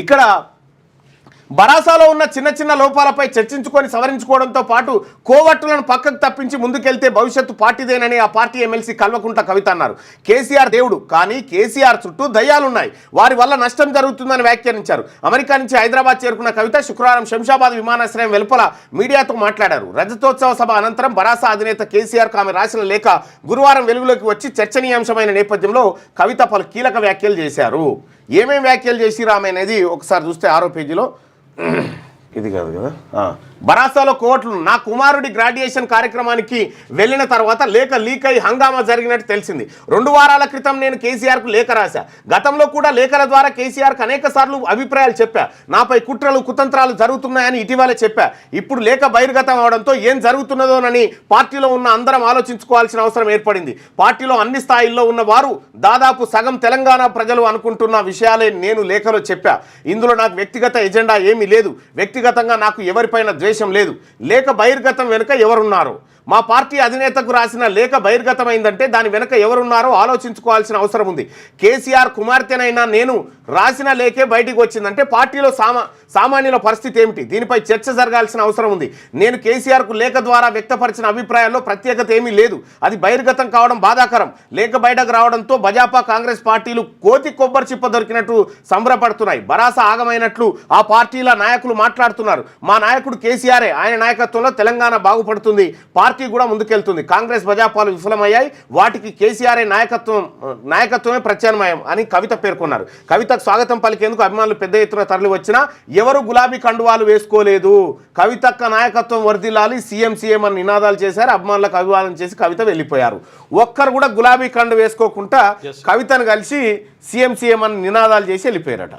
ఇక్కడ బరాసాలో ఉన్న చిన్న చిన్న లోపాలపై చర్చించుకొని సవరించుకోవడంతో పాటు కోవట్టులను పక్కకు తప్పించి ముందుకెళ్తే భవిష్యత్తు పార్టీదేనని ఆ పార్టీ ఎమ్మెల్సీ కల్వకుంట్ల కవిత అన్నారు. కేసీఆర్ దేవుడు, కానీ కేసీఆర్ చుట్టూ దయ్యాలున్నాయి, వారి వల్ల నష్టం జరుగుతుందని వ్యాఖ్యానించారు. అమెరికా నుంచి హైదరాబాద్ చేరుకున్న కవిత శుక్రవారం శంషాబాద్ విమానాశ్రయం వెలుపల మీడియాతో మాట్లాడారు. రజతోత్సవ సభ అనంతరం బరాసా అధినేత కేసీఆర్కు ఆమె రాసిన లేఖ గురువారం వెలుగులోకి వచ్చి చర్చనీయాంశమైన నేపథ్యంలో కవిత పలు కీలక వ్యాఖ్యలు చేశారు. ఏమేం వ్యాఖ్యలు చేసిరా ఆమె అనేది ఒకసారి చూస్తే 6వ పేజీలో ఇది కాదు కదా, బరాసాలో కోట్లు నా కుమారుడి గ్రాడ్యుయేషన్ కార్యక్రమానికి వెళ్ళిన తర్వాత లేఖ లీక్ అయి హంగామా జరిగినట్టు తెలిసింది. 2 వారాల క్రితం నేను కేసీఆర్కు లేఖ రాశా. గతంలో కూడా లేఖల ద్వారా కేసీఆర్కు అనేక సార్లు అభిప్రాయాలు చెప్పా. నాపై కుట్రలు కుతంత్రాలు జరుగుతున్నాయని ఇటీవలే చెప్పా. ఇప్పుడు లేఖ బహిర్గతం అవడంతో ఏం జరుగుతున్నదోనని పార్టీలో ఉన్న అందరం ఆలోచించుకోవాల్సిన అవసరం ఏర్పడింది. పార్టీలో అన్ని స్థాయిల్లో ఉన్న వారు దాదాపు సగం తెలంగాణ ప్రజలు అనుకుంటున్న విషయాలే నేను లేఖలో చెప్పా. ఇందులో నాకు వ్యక్తిగత ఎజెండా ఏమీ లేదు. వ్యక్తిగతంగా నాకు ఎవరిపైన ద్వేషం లేదు. లేఖ బహిర్గతం వెనుక ఎవరున్నారు? మా పార్టీ అధినేతకు రాసిన లేఖ బహిర్గతమైందంటే దాని వెనుక ఎవరున్నారో ఆలోచించుకోవాల్సిన అవసరం ఉంది. కేసీఆర్ కుమార్తెనైనా నేను రాసిన లేఖే బయటికి వచ్చిందంటే పార్టీలో సామాన్యుల పరిస్థితి ఏమిటి? దీనిపై చర్చ జరగాల్సిన అవసరం ఉంది. నేను కేసీఆర్కు లేఖ ద్వారా వ్యక్తపరిచిన అభిప్రాయాల్లో ప్రత్యేకత ఏమీ లేదు. అది బహిర్గతం కావడం బాధాకరం. లేఖ బయటకు రావడంతో భాజపా కాంగ్రెస్ పార్టీలు కోతి కొబ్బరి చిప్ప దొరికినట్టు సంబరపడుతున్నాయి. బరాసా ఆగమైనట్లు ఆ పార్టీల నాయకులు మాట్లాడుతున్నారు. మా నాయకుడు కేసీఆరే, ఆయన నాయకత్వంలో తెలంగాణ బాగుపడుతుంది, పార్టీ కూడా ముందుకెళ్తుంది. కాంగ్రెస్ భాజపాలు విఫలమయ్యాయి, వాటికి కేసీఆర్ నాయకత్వమే ప్రత్యామ్నాయం అని కవిత పేర్కొన్నారు. కవితకు స్వాగతం పలికేందుకు అభిమానులు పెద్ద ఎత్తున తరలి వచ్చినా ఎవరు గులాబీ కండువాలు వేసుకోలేదు. కవితక్క నాయకత్వం వర్ధిల్లాలి, సీఎం అని నినాదాలు చేశారు. అభిమానులకు అభివాదం చేసి కవిత వెళ్ళిపోయారు. ఒక్కరు కూడా గులాబీ కండు వేసుకోకుండా కవితను కలిసి సీఎం అని నినాదాలు చేసి వెళ్ళిపోయారట.